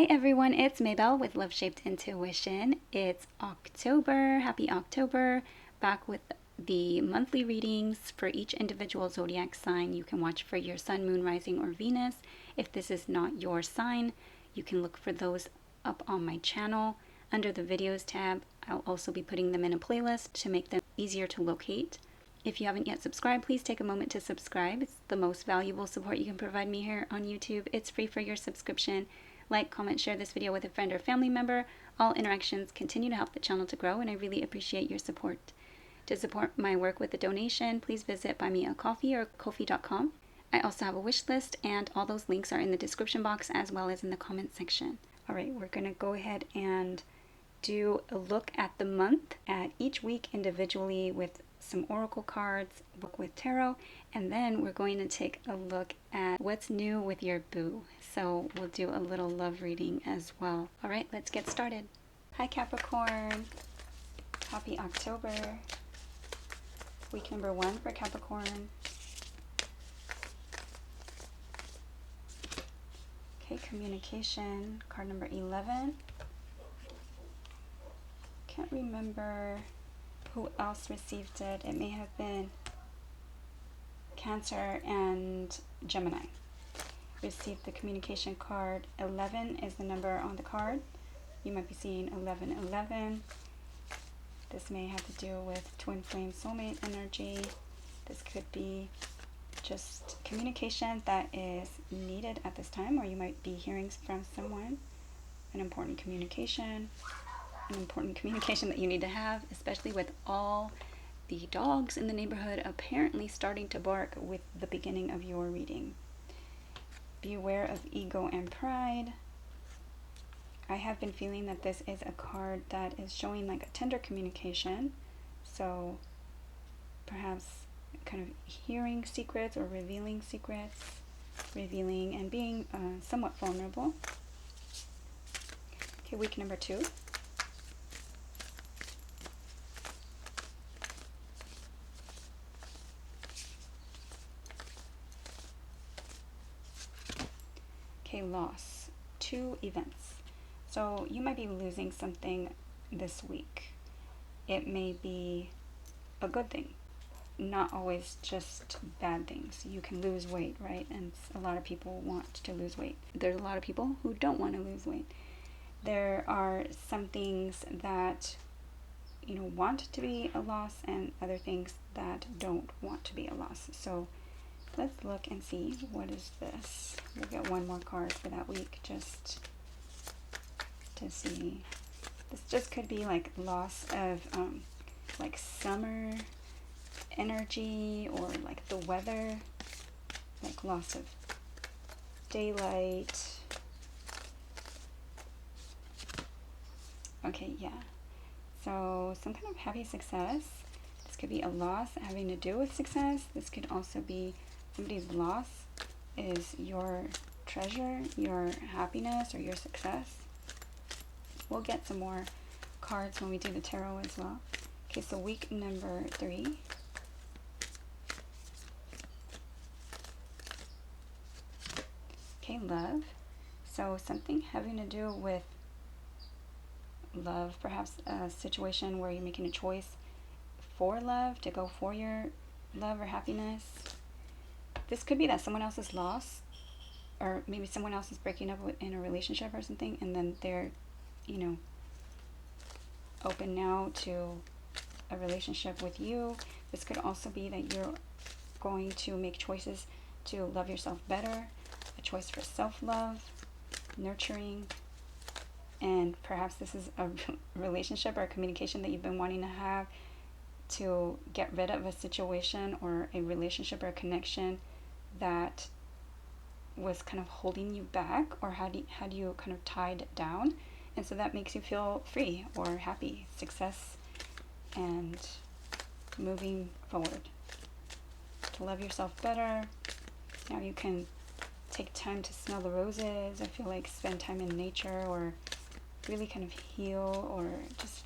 Hi everyone, it's Maybelle with Love Shaped Intuition. It's October, happy October, back with the monthly readings for each individual zodiac sign. You can watch for your sun, moon, rising, or Venus. If this is not your sign, you can look for those up on my channel. Under the videos tab, I'll also be putting them in a playlist to make them easier to locate. If you haven't yet subscribed, please take a moment to subscribe. It's the most valuable support you can provide me here on YouTube. It's free for your subscription. Like, comment, share this video with a friend or family member. All interactions continue to help the channel to grow, and I really appreciate your support. To support my work with a donation, please visit buymeacoffee or ko-fi.com. I also have a wish list, and all those links are in the description box as well as in the comment section. Alright, we're going to go ahead and do a look at the month, at each week individually with some oracle cards, book with tarot, and then we're going to take a look at what's new with your boo. So we'll do a little love reading as well. All right, let's get started. Hi Capricorn, happy October. Week number 1 for Capricorn. Okay, communication, card number 11. Can't remember who else received it. It may have been Cancer and Gemini. Received the communication card. 11 is the number on the card. You might be seeing 1111. This may have to do with twin flame soulmate energy. This could be just communication that is needed at this time, or you might be hearing from someone. An important communication that you need to have, especially with all the dogs in the neighborhood apparently starting to bark with the beginning of your reading. Beware of ego and pride. I have been feeling that this is a card that is showing like a tender communication, so perhaps kind of hearing secrets or revealing secrets, revealing and being somewhat vulnerable. Okay, week number 2. Loss. 2 events. So you might be losing something this week. It may be a good thing, not always just bad things. You can lose weight, right? And a lot of people want to lose weight. There's a lot of people who don't want to lose weight. There are some things that want to be a loss, and other things that don't want to be a loss. So let's look and see, what is this? We'll get one more card for that week just to see. This just could be like loss of like summer energy, or like the weather, like loss of daylight. Okay, yeah. So some kind of happy success. This could be a loss having to do with success. This could also be somebody's loss is your treasure, your happiness, or your success. We'll get some more cards when we do the tarot as well. Okay, so week number 3. Okay, love. So something having to do with love, perhaps a situation where you're making a choice for love, to go for your love or happiness. This could be that someone else is lost, or maybe someone else is breaking up in a relationship or something, and then they're, open now to a relationship with you. This could also be that you're going to make choices to love yourself better, a choice for self-love, nurturing, and perhaps this is a relationship or a communication that you've been wanting to have, to get rid of a situation or a relationship or a connection that was kind of holding you back, or had you kind of tied down, and so that makes you feel free or happy, success, and moving forward to love yourself better. Now you can take time to smell the roses. I feel like spend time in nature, or really kind of heal, or just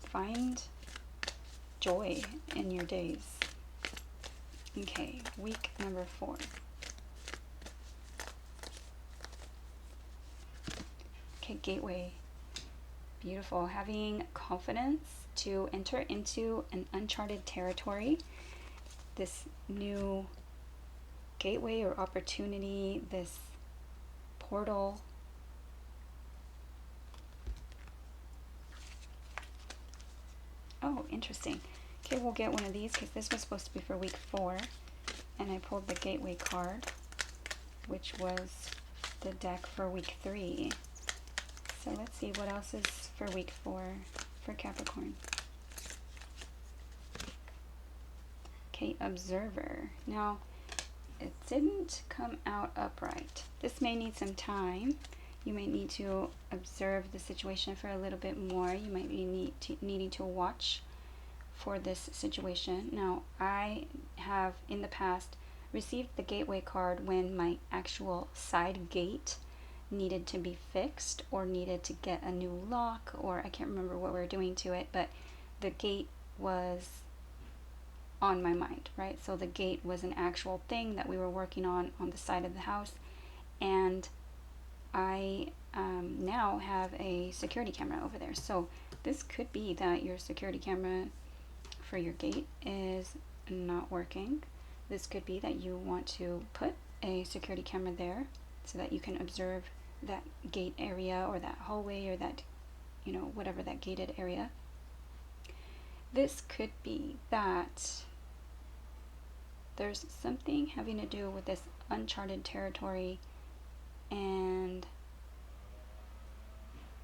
find joy in your days. Okay, week number 4. Okay, gateway. Beautiful. Having confidence to enter into an uncharted territory. This new gateway or opportunity, this portal. Oh, interesting. Okay, we'll get one of these because this was supposed to be for week 4. And I pulled the gateway card, which was the deck for week 3. So let's see what else is for week 4 for Capricorn. Okay, observer. Now, it didn't come out upright. This may need some time. You might need to observe the situation for a little bit more. You might be needing to watch for this situation. Now, I have in the past received the gateway card when my actual side gate needed to be fixed or needed to get a new lock, or I can't remember what we were doing to it, but the gate was on my mind, right? So the gate was an actual thing that we were working on the side of the house, and I now have a security camera over there. So this could be that your security camera for your gate is not working. This could be that you want to put a security camera there so that you can observe that gate area or that hallway or that, you know, whatever that gated area. This could be that there's something having to do with this uncharted territory, and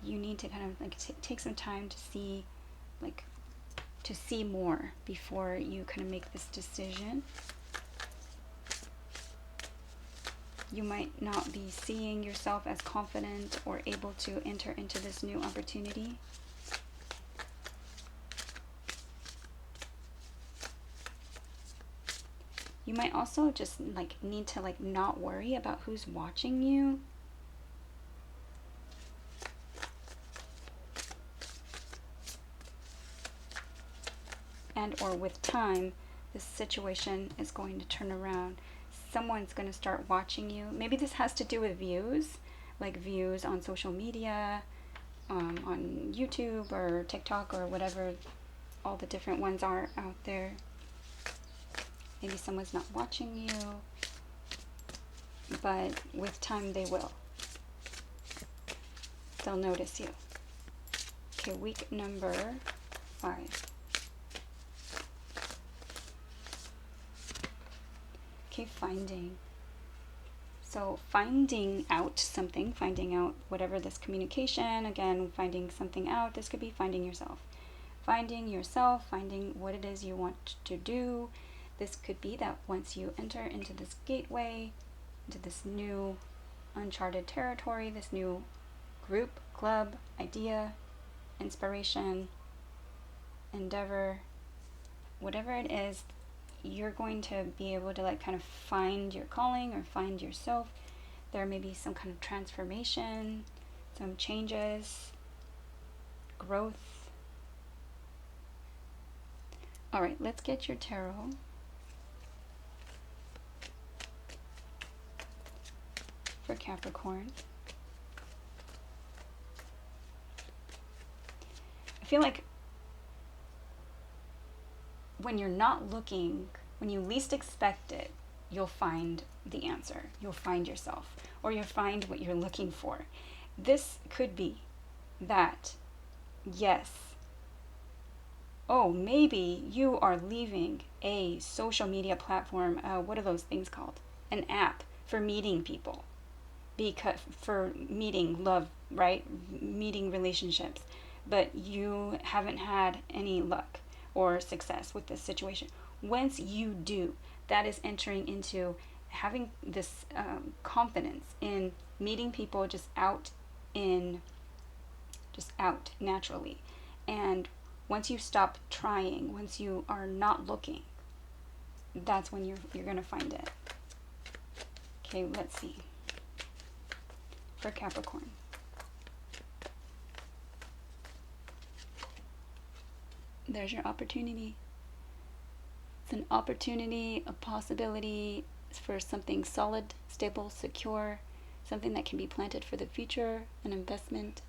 you need to kind of like take some time to see, like, to see more before you kind of make this decision. You might not be seeing yourself as confident or able to enter into this new opportunity. You might also just like need to like not worry about who's watching you. And or with time, this situation is going to turn around. Someone's going to start watching you. Maybe this has to do with views, like views on social media, on YouTube or TikTok or whatever all the different ones are out there. Maybe someone's not watching you, but with time they will. They'll notice you. Okay, week number 5. Okay, finding. So finding out something, finding out whatever this communication, again, finding something out. This could be finding yourself. Finding yourself, finding what it is you want to do. This could be that once you enter into this gateway, into this new uncharted territory, this new group, club, idea, inspiration, endeavor, whatever it is, you're going to be able to like kind of find your calling or find yourself. There may be some kind of transformation, some changes, growth. All right, let's get your tarot. For Capricorn. I feel like when you're not looking, when you least expect it, you'll find the answer. You'll find yourself, or you'll find what you're looking for. This could be that, yes, oh, maybe you are leaving a social media platform, what are those things called? An app for meeting people. Because for meeting love, right? Meeting relationships. But you haven't had any luck or success with this situation. Once you do, that is entering into having this confidence in meeting people just out naturally. And once you stop trying, once you are not looking, that's when you're gonna find it. Okay, let's see. For Capricorn. There's your opportunity. It's an opportunity, a possibility for something solid, stable, secure, something that can be planted for the future, an investment,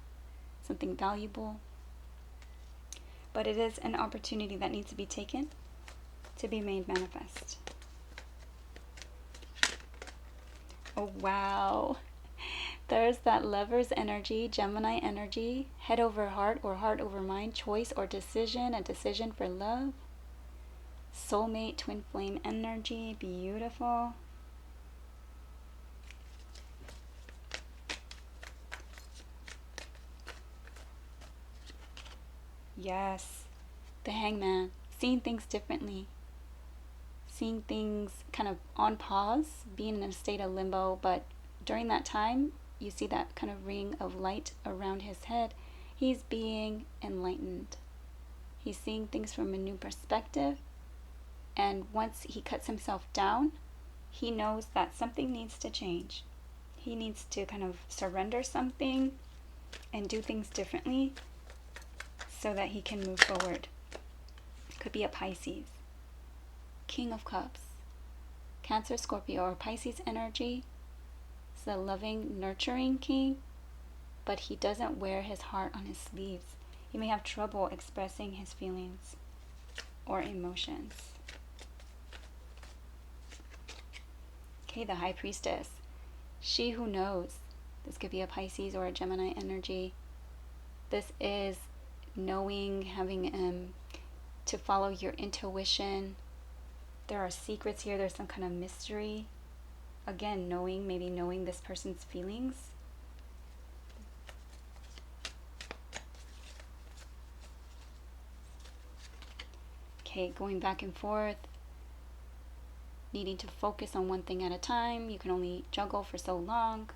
something valuable. But it is an opportunity that needs to be taken to be made manifest. Oh, wow. There's that Lover's energy, Gemini energy, head over heart or heart over mind, choice or decision, a decision for love. Soulmate, twin flame energy, beautiful. Yes, the Hangman, seeing things differently, seeing things kind of on pause, being in a state of limbo, but during that time, you see that kind of ring of light around his head. He's being enlightened. He's seeing things from a new perspective, and once he cuts himself down, he knows that something needs to change. He needs to kind of surrender something and do things differently so that he can move forward. Could be a Pisces. King of Cups. Cancer, Scorpio, or Pisces energy. It's the loving, nurturing king, but he doesn't wear his heart on his sleeves. He may have trouble expressing his feelings or emotions. Okay, the High Priestess. She who knows. This could be a Pisces or a Gemini energy. This is knowing, having to follow your intuition. There are secrets here. There's some kind of mystery. Again, maybe knowing this person's feelings. Okay, going back and forth. Needing to focus on one thing at a time. You can only juggle for so long.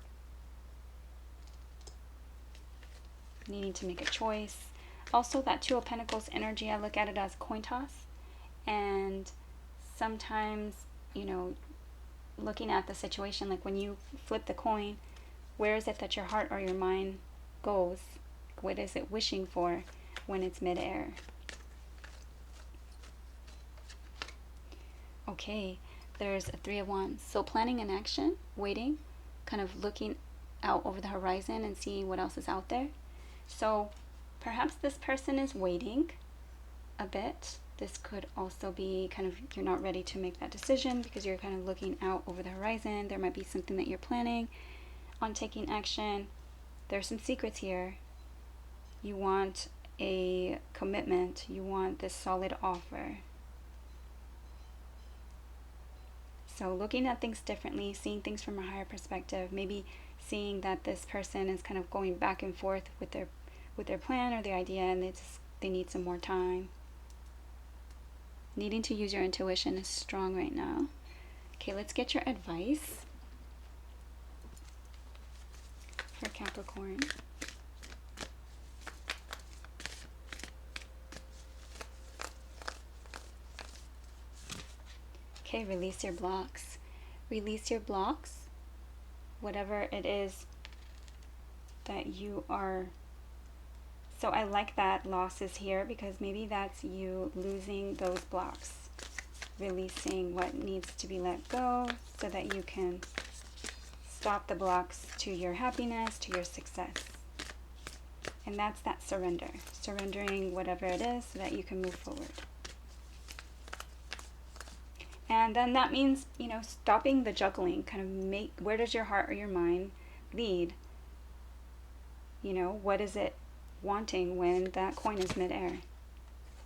Needing to make a choice. Also, that Two of Pentacles energy, I look at it as coin toss. And sometimes, looking at the situation, like when you flip the coin, where is it that your heart or your mind goes? What is it wishing for when it's midair? Okay, there's a Three of Wands. So planning an action, waiting, kind of looking out over the horizon and seeing what else is out there. So perhaps this person is waiting a bit. This could also be kind of, you're not ready to make that decision because you're kind of looking out over the horizon. There might be something that you're planning on taking action. There's some secrets here. You want a commitment. You want this solid offer. So looking at things differently, seeing things from a higher perspective, maybe seeing that this person is kind of going back and forth with their plan or their idea, and they need some more time. Needing to use your intuition is strong right now. Okay, let's get your advice for Capricorn. Okay, release your blocks. Release your blocks. Whatever it is that you are. So I like that loss is here because maybe that's you losing those blocks. Releasing what needs to be let go so that you can stop the blocks to your happiness, to your success. And that's that surrender. Surrendering whatever it is so that you can move forward. And then that means, stopping the juggling. Kind of where does your heart or your mind lead? What is it wanting when that coin is midair?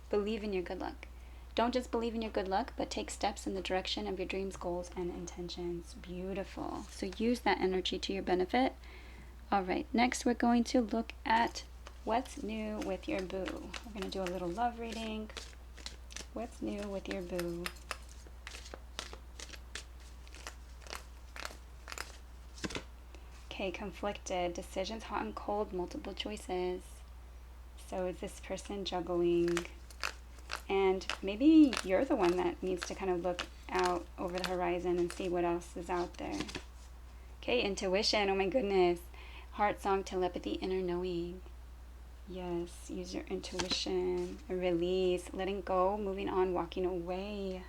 Believe in your good luck. Don't just believe in your good luck, but take steps in the direction of your dreams, goals, and intentions. Beautiful. So use that energy to your benefit. All right, next we're going to look at what's new with your boo. We're going to do a little love reading. What's new with your boo? Okay, conflicted, decisions, hot and cold, multiple choices. So is this person juggling? And maybe you're the one that needs to kind of look out over the horizon and see what else is out there. Okay, intuition, oh my goodness. Heart, song, telepathy, inner knowing. Yes, use your intuition. Release, letting go, moving on, walking away.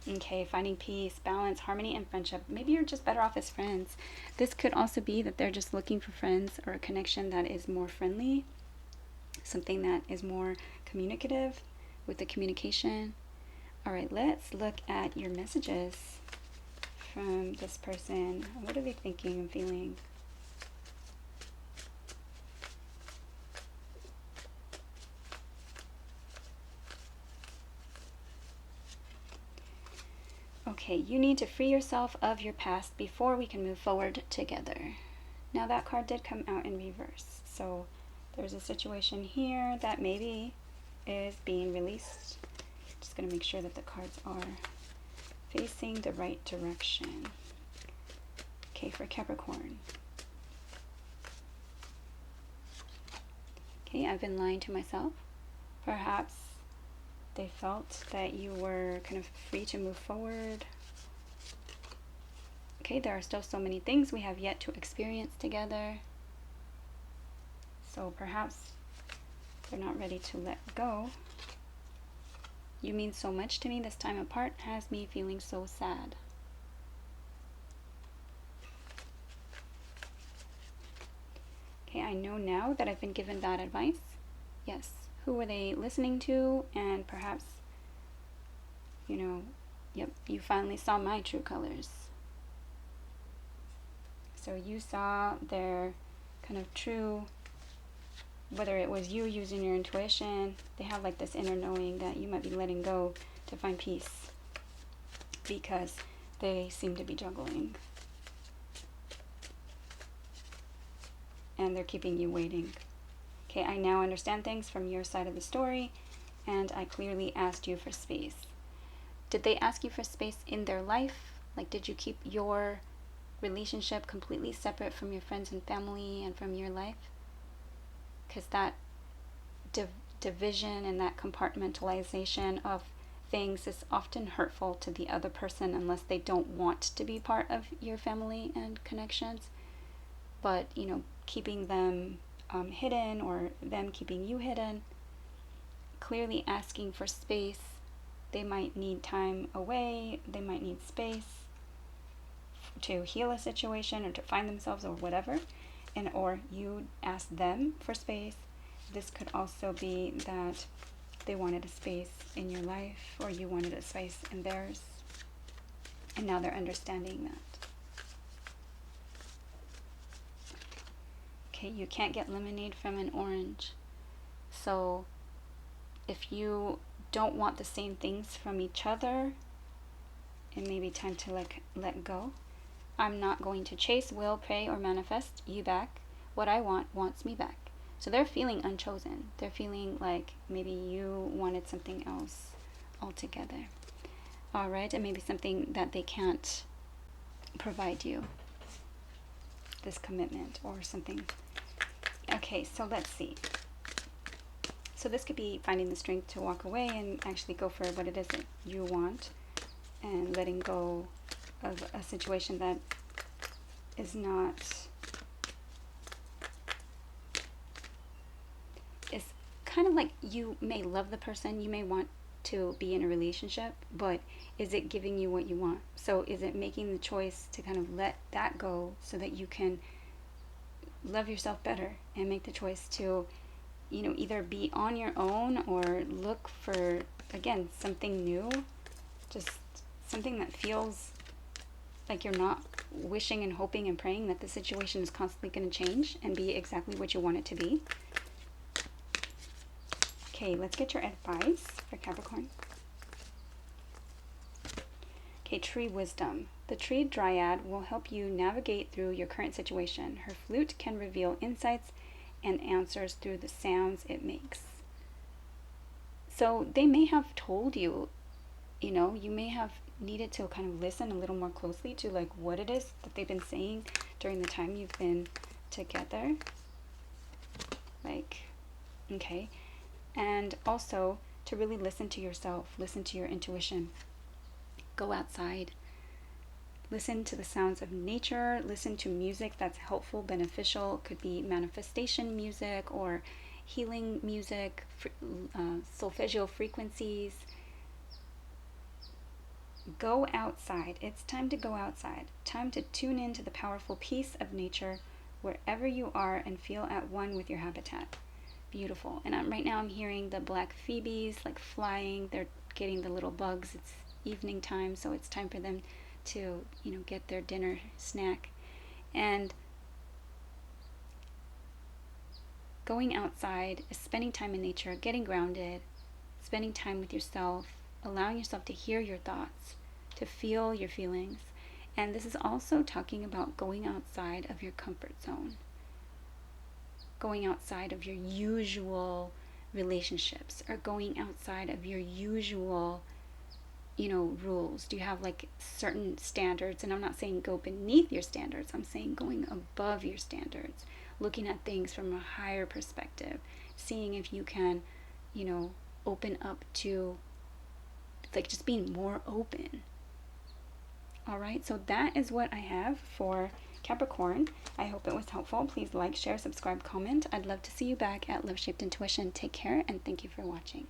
Okay, finding peace, balance, harmony, and friendship. Maybe you're just better off as friends. This could also be that they're just looking for friends or a connection that is more friendly, something that is more communicative with the communication. All right, let's look at your messages from this person. What are they thinking and feeling? Okay, you need to free yourself of your past before we can move forward together. Now that card did come out in reverse. So there's a situation here that maybe is being released. Just going to make sure that the cards are facing the right direction. Okay, for Capricorn. Okay, I've been lying to myself. Perhaps they felt that you were kind of free to move forward. Okay, there are still so many things we have yet to experience together. So perhaps they're not ready to let go. You mean so much to me. This time apart has me feeling so sad. Okay, I know now that I've been given bad advice. Yes. Who were they listening to? And perhaps, yep, you finally saw my true colors. So you saw their kind of true, whether it was you using your intuition, they have like this inner knowing that you might be letting go to find peace because they seem to be juggling. And they're keeping you waiting. Okay, I now understand things from your side of the story, and I clearly asked you for space. Did they ask you for space in their life? Like, did you keep your relationship completely separate from your friends and family and from your life? Because that division and that compartmentalization of things is often hurtful to the other person unless they don't want to be part of your family and connections. But, keeping them hidden or them keeping you hidden, clearly asking for space. They might need time away, they might need space to heal a situation or to find themselves or whatever, and or you ask them for space. This could also be that they wanted a space in your life or you wanted a space in theirs, and now they're understanding that. Okay, you can't get lemonade from an orange. So if you don't want the same things from each other, it may be time to let go. I'm not going to chase, will, pray, or manifest you back. What I want wants me back. So they're feeling unchosen. They're feeling like maybe you wanted something else altogether. All right, and maybe something that they can't provide you. This commitment or something. Okay, so let's see. So this could be finding the strength to walk away and actually go for what it is that you want and letting go of a situation that is not, is kind of like you may love the person, you may want to be in a relationship, but is it giving you what you want? So is it making the choice to kind of let that go so that you can love yourself better and make the choice to either be on your own or look for, again, something new, just something that feels like you're not wishing and hoping and praying that the situation is constantly going to change and be exactly what you want it to be. Okay, let's get your advice for Capricorn. Okay, tree wisdom. The tree dryad will help you navigate through your current situation. Her flute can reveal insights and answers through the sounds it makes. So they may have told you, you may have needed to kind of listen a little more closely to like what it is that they've been saying during the time you've been together. Okay. And also to really listen to yourself, listen to your intuition. Go outside. Listen to the sounds of nature. Listen to music that's helpful, beneficial. Could be manifestation music or healing music, solfeggio frequencies. Go outside. It's time to go outside. Time to tune into the powerful peace of nature wherever you are and feel at one with your habitat. Beautiful. And right now I'm hearing the black phoebes like flying. They're getting the little bugs. It's evening time, so it's time for them to, get their dinner snack. And going outside is spending time in nature, getting grounded, spending time with yourself, allowing yourself to hear your thoughts, to feel your feelings. And this is also talking about going outside of your comfort zone, going outside of your usual relationships, or going outside of your usual, rules. Do you have like certain standards? And I'm not saying go beneath your standards, I'm saying going above your standards, looking at things from a higher perspective, seeing if you can, open up to like just being more open. All right, so that is what I have for Capricorn. I hope it was helpful. Please like, share, subscribe, comment. I'd love to see you back at Love Shaped Intuition. Take care, and thank you for watching.